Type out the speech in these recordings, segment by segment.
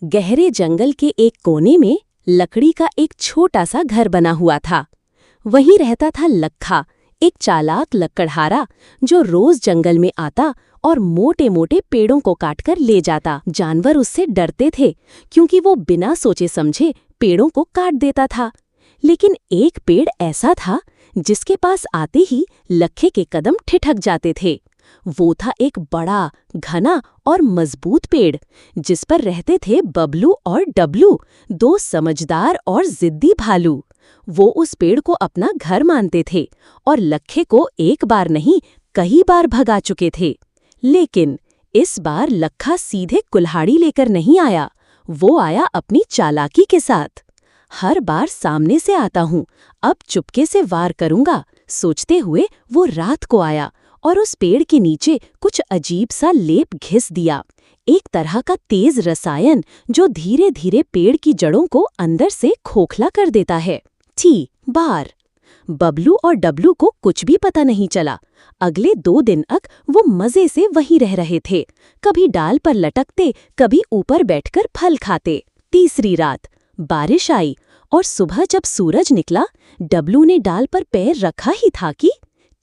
गहरे जंगल के एक कोने में लकड़ी का एक छोटा सा घर बना हुआ था। वहीं रहता था लखा, एक चालाक लकड़हारा जो रोज जंगल में आता और मोटे मोटे पेड़ों को काटकर ले जाता। जानवर उससे डरते थे क्योंकि वो बिना सोचे समझे पेड़ों को काट देता था। लेकिन एक पेड़ ऐसा था जिसके पास आते ही लखे के कदम ठिठक जाते थे। वो था एक बड़ा, घना और मजबूत पेड़ जिस पर रहते थे बबलू और डबलू, दो समझदार और जिद्दी भालू। वो उस पेड़ को अपना घर मानते थे और लखे को एक बार नहीं कई बार भगा चुके थे। लेकिन इस बार लखा सीधे कुल्हाड़ी लेकर नहीं आया, वो आया अपनी चालाकी के साथ। हर बार सामने से आता हूँ, अब चुपके से वार करूंगा, सोचते हुए वो रात को आया और उस पेड़ के नीचे कुछ अजीब सा लेप घिस दिया, एक तरह का तेज रसायन जो धीरे धीरे पेड़ की जड़ों को अंदर से खोखला कर देता है। बार बबलू और डबलू को कुछ भी पता नहीं चला। अगले 2 दिन तक वो मजे से वहीं रह रहे थे, कभी डाल पर लटकते, कभी ऊपर बैठकर फल खाते। तीसरी रात बारिश आई और सुबह जब सूरज निकला, डबलू ने डाल पर पैर रखा ही था कि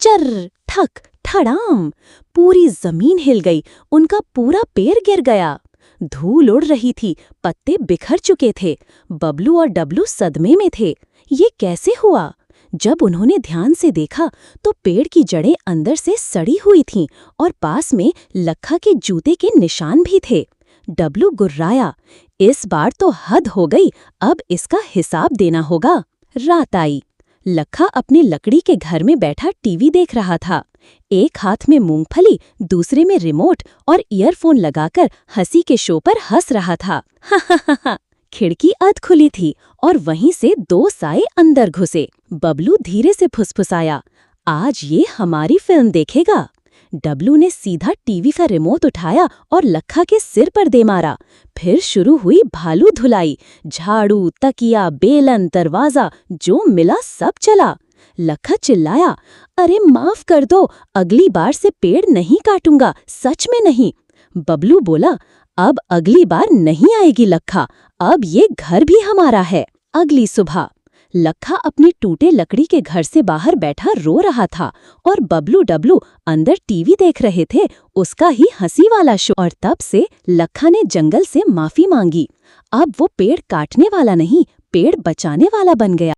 चर्र ठक ठड़ाम, पूरी जमीन हिल गई, उनका पूरा पैर गिर गया। धूल उड़ रही थी, पत्ते बिखर चुके थे। बबलू और डबलू सदमे में थे, ये कैसे हुआ? जब उन्होंने ध्यान से देखा तो पेड़ की जड़ें अंदर से सड़ी हुई थीं और पास में लखा के जूते के निशान भी थे। डबलू गुर्राया, इस बार तो हद हो गई, अब इसका हिसाब देना होगा। रात आई। लखा अपने लकड़ी के घर में बैठा टीवी देख रहा था। एक हाथ में मूंगफली, दूसरे में रिमोट और ईयरफोन लगाकर हंसी के शो पर हंस रहा था। हा। खिड़की अध खुली थी और वहीं से 2 साए अंदर घुसे। बबलू धीरे से फुसफुसाया, आज ये हमारी फिल्म देखेगा। डबलू ने सीधा टीवी का रिमोट उठाया और लखा के सिर पर दे मारा। फिर शुरू हुई भालू धुलाई, झाड़ू, तकिया, बेलन, दरवाजा, जो मिला सब चला। लखा चिल्लाया, अरे माफ कर दो, अगली बार से पेड़ नहीं काटूंगा, सच में नहीं। बबलू बोला, अब अगली बार नहीं आएगी लखा, अब ये घर भी हमारा है। अगली सुबह लखा अपने टूटे लकड़ी के घर से बाहर बैठा रो रहा था और बबलू डबलू अंदर टीवी देख रहे थे, उसका ही हंसी वाला शो। और तब से लखा ने जंगल से माफी मांगी। अब वो पेड़ काटने वाला नहीं, पेड़ बचाने वाला बन गया।